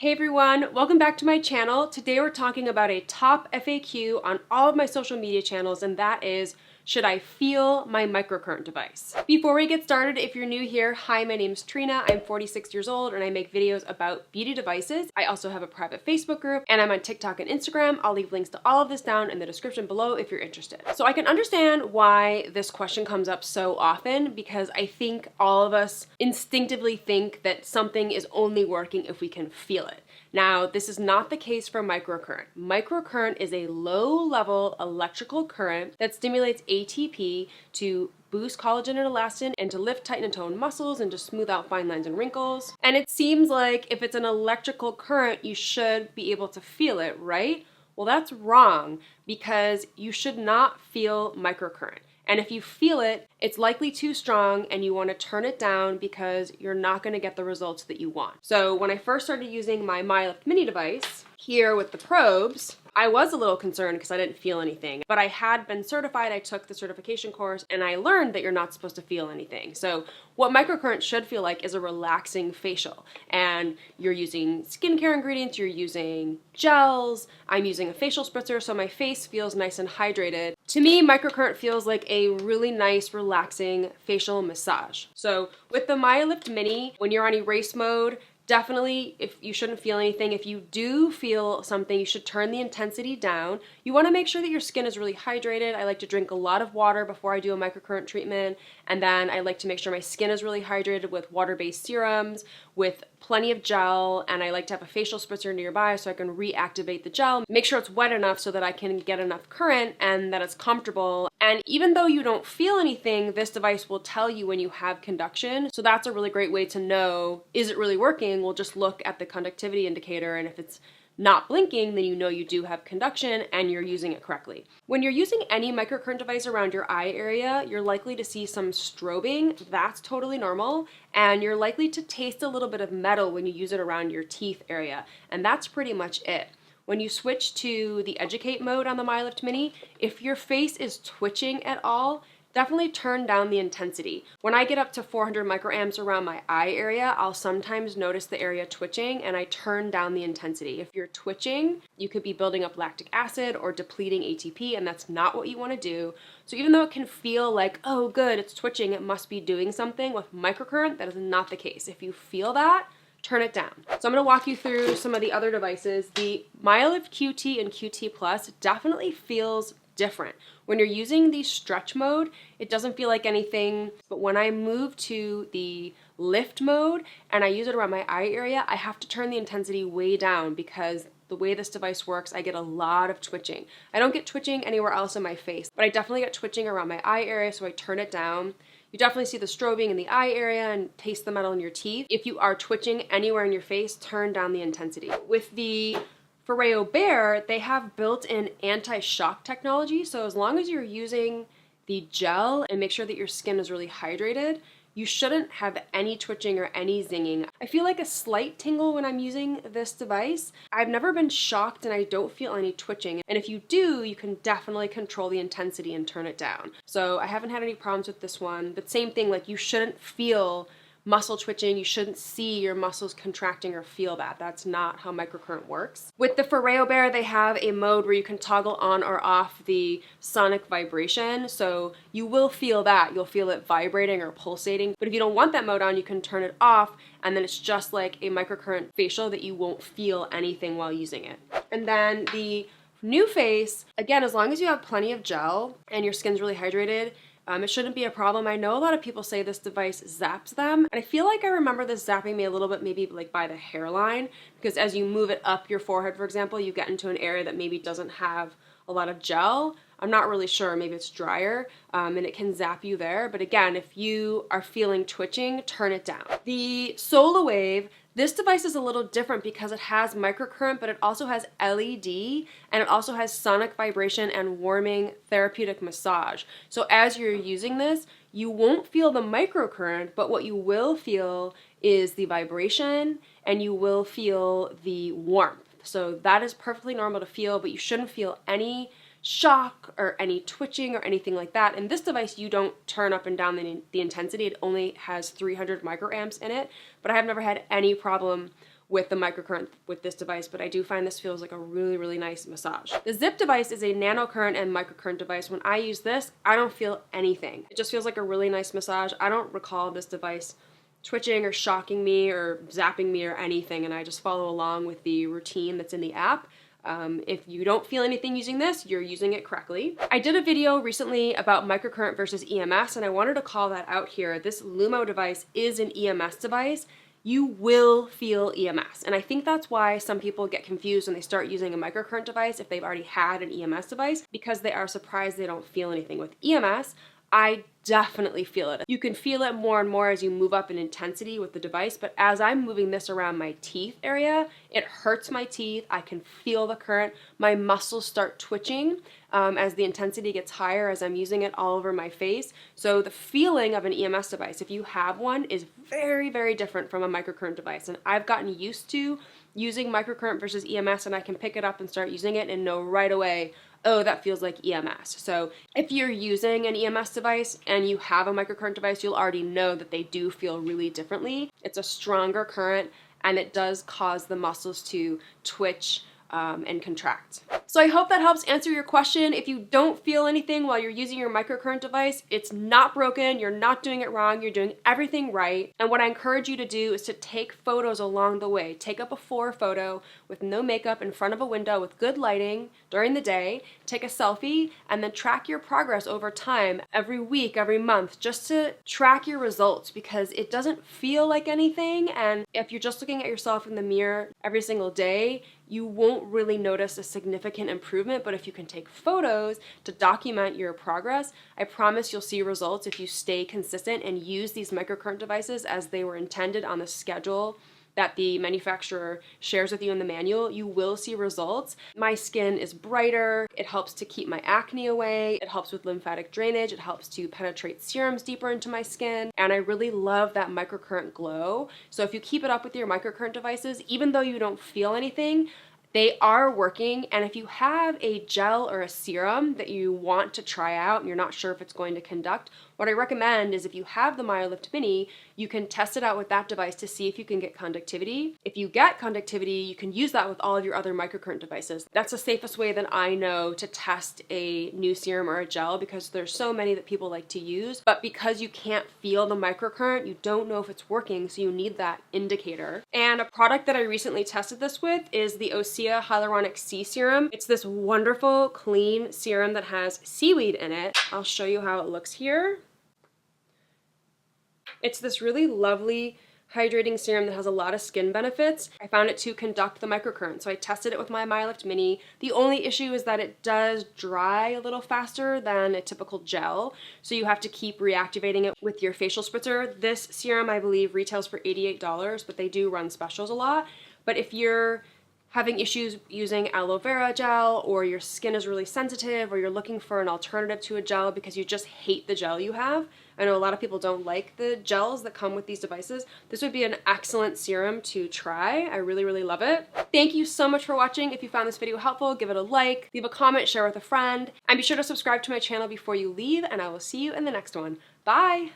Hey everyone, welcome back to my channel. Today we're talking about a top FAQ on all of my social media channels, and that is, should I feel my microcurrent device? Before we get started, if you're new here, hi, my name's Trina. I'm 46 years old and I make videos about beauty devices. I also have a private Facebook group and I'm on TikTok and Instagram. I'll leave links to all of this down in the description below if you're interested. So I can understand why this question comes up so often, because I think all of us instinctively think that something is only working if we can feel it. Now, this is not the case for microcurrent. Microcurrent is a low-level electrical current that stimulates ATP to boost collagen and elastin and to lift, tighten, and tone muscles and to smooth out fine lines and wrinkles. And it seems like if it's an electrical current, you should be able to feel it, right? Well, that's wrong, because you should not feel microcurrent. And if you feel it, it's likely too strong and you want to turn it down because you're not going to get the results that you want. So when I first started using my MyLift mini device here with the probes, I was a little concerned because I didn't feel anything, but I had been certified. I took the certification course and I learned that you're not supposed to feel anything. So what microcurrent should feel like is a relaxing facial, and you're using skincare ingredients, you're using gels, I'm using a facial spritzer, so my face feels nice and hydrated. To me, microcurrent feels like a really nice, relaxing facial massage. So with the MyLift Mini, when you're on erase mode, definitely, if you shouldn't feel anything. If you do feel something, you should turn the intensity down. You want to make sure that your skin is really hydrated. I like to drink a lot of water before I do a microcurrent treatment, and then I like to make sure my skin is really hydrated with water-based serums, with plenty of gel, and I like to have a facial spritzer nearby so I can reactivate the gel. Make sure it's wet enough so that I can get enough current and that it's comfortable. And even though you don't feel anything, this device will tell you when you have conduction. So that's a really great way to know, is it really working? We'll just look at the conductivity indicator, and if it's not blinking, then you know you do have conduction and you're using it correctly. When you're using any microcurrent device around your eye area, you're likely to see some strobing. That's totally normal. And you're likely to taste a little bit of metal when you use it around your teeth area. And that's pretty much it. When you switch to the educate mode on the MyLift Mini, if your face is twitching at all, definitely turn down the intensity. When I get up to 400 microamps around my eye area, I'll sometimes notice the area twitching and I turn down the intensity. If you're twitching, you could be building up lactic acid or depleting ATP, and that's not what you want to do. So even though it can feel like, oh good, it's twitching, it must be doing something, with microcurrent, that is not the case. If you feel that, turn it down. So I'm going to walk you through some of the other devices. The MyLift QT and QT Plus definitely feels different. When you're using the stretch mode, it doesn't feel like anything, but when I move to the lift mode and I use it around my eye area, I have to turn the intensity way down because the way this device works, I get a lot of twitching. I don't get twitching anywhere else in my face, but I definitely get twitching around my eye area, so I turn it down. You definitely see the strobing in the eye area and taste the metal in your teeth. If you are twitching anywhere in your face, turn down the intensity. With the Foreo Bear, they have built-in anti-shock technology, so as long as you're using the gel and make sure that your skin is really hydrated, you shouldn't have any twitching or any zinging. I feel like a slight tingle when I'm using this device. I've never been shocked and I don't feel any twitching. And if you do, you can definitely control the intensity and turn it down. So I haven't had any problems with this one, but same thing, like you shouldn't feel muscle twitching, you shouldn't see your muscles contracting or feel that. That's not how microcurrent works. With the Foreo Bear, they have a mode where you can toggle on or off the sonic vibration, so you will feel that. You'll feel it vibrating or pulsating, but if you don't want that mode on, you can turn it off, and then it's just like a microcurrent facial that you won't feel anything while using it. And then the NuFace, again, as long as you have plenty of gel and your skin's really hydrated, it shouldn't be a problem. I know a lot of people say this device zaps them, and I feel like I remember this zapping me a little bit, maybe like by the hairline, because as you move it up your forehead, for example, you get into an area that maybe doesn't have a lot of gel. I'm not really sure, maybe it's drier, and it can zap you there. But again, if you are feeling twitching, turn it down. The SolaWave, this device is a little different because it has microcurrent, but it also has LED, and it also has sonic vibration and warming therapeutic massage. So as you're using this, you won't feel the microcurrent, but what you will feel is the vibration and you will feel the warmth. So that is perfectly normal to feel, but you shouldn't feel any shock or any twitching or anything like that. In this device, you don't turn up and down the intensity. It only has 300 microamps in it, but I have never had any problem with the microcurrent with this device, but I do find this feels like a really, really nice massage. The Zip device is a nanocurrent and microcurrent device. When I use this, I don't feel anything. It just feels like a really nice massage. I don't recall this device twitching or shocking me or zapping me or anything, and I just follow along with the routine that's in the app. If you don't feel anything using this, you're using it correctly. I did a video recently about microcurrent versus EMS, and I wanted to call that out here. This Lumo device is an EMS device. You will feel EMS. And I think that's why some people get confused when they start using a microcurrent device if they've already had an EMS device, because they are surprised they don't feel anything. With EMS, I definitely feel it. You can feel it more and more as you move up in intensity with the device, but as I'm moving this around my teeth area, it hurts my teeth. I can feel the current. My muscles start twitching as the intensity gets higher as I'm using it all over my face. So the feeling of an EMS device, if you have one, is very, very different from a microcurrent device. And I've gotten used to using microcurrent versus EMS, and I can pick it up and start using it and know right away, oh, that feels like EMS. So if you're using an EMS device and you have a microcurrent device, you'll already know that they do feel really differently. It's a stronger current, and it does cause the muscles to twitch and contract. So I hope that helps answer your question. If you don't feel anything while you're using your microcurrent device, it's not broken, you're not doing it wrong, you're doing everything right. And what I encourage you to do is to take photos along the way. Take a before photo with no makeup in front of a window with good lighting during the day, take a selfie, and then track your progress over time, every week, every month, just to track your results, because it doesn't feel like anything. And if you're just looking at yourself in the mirror every single day, you won't really notice a significant improvement. But if you can take photos to document your progress, I promise you'll see results if you stay consistent and use these microcurrent devices as they were intended on the schedule that the manufacturer shares with you in the manual. You will see results. My skin is brighter. It helps to keep my acne away. It helps with lymphatic drainage. It helps to penetrate serums deeper into my skin. And I really love that microcurrent glow. So if you keep it up with your microcurrent devices, even though you don't feel anything, they are working. And if you have a gel or a serum that you want to try out and you're not sure if it's going to conduct, what I recommend is if you have the MyoLift Mini, you can test it out with that device to see if you can get conductivity. If you get conductivity, you can use that with all of your other microcurrent devices. That's the safest way that I know to test a new serum or a gel, because there's so many that people like to use. But because you can't feel the microcurrent, you don't know if it's working, so you need that indicator. And a product that I recently tested this with is the Osea Hyaluronic Sea Serum. It's this wonderful, clean serum that has seaweed in it. I'll show you how it looks here. It's this really lovely hydrating serum that has a lot of skin benefits. I found it to conduct the microcurrent, so I tested it with my MyoLift Mini. The only issue is that it does dry a little faster than a typical gel, so you have to keep reactivating it with your facial spritzer. This serum, I believe, retails for $88, but they do run specials a lot. But if you're having issues using aloe vera gel, or your skin is really sensitive, or you're looking for an alternative to a gel because you just hate the gel you have, I know a lot of people don't like the gels that come with these devices, this would be an excellent serum to try. I really, really love it. Thank you so much for watching. If you found this video helpful, give it a like, leave a comment, share with a friend, and be sure to subscribe to my channel before you leave, and I will see you in the next one. Bye!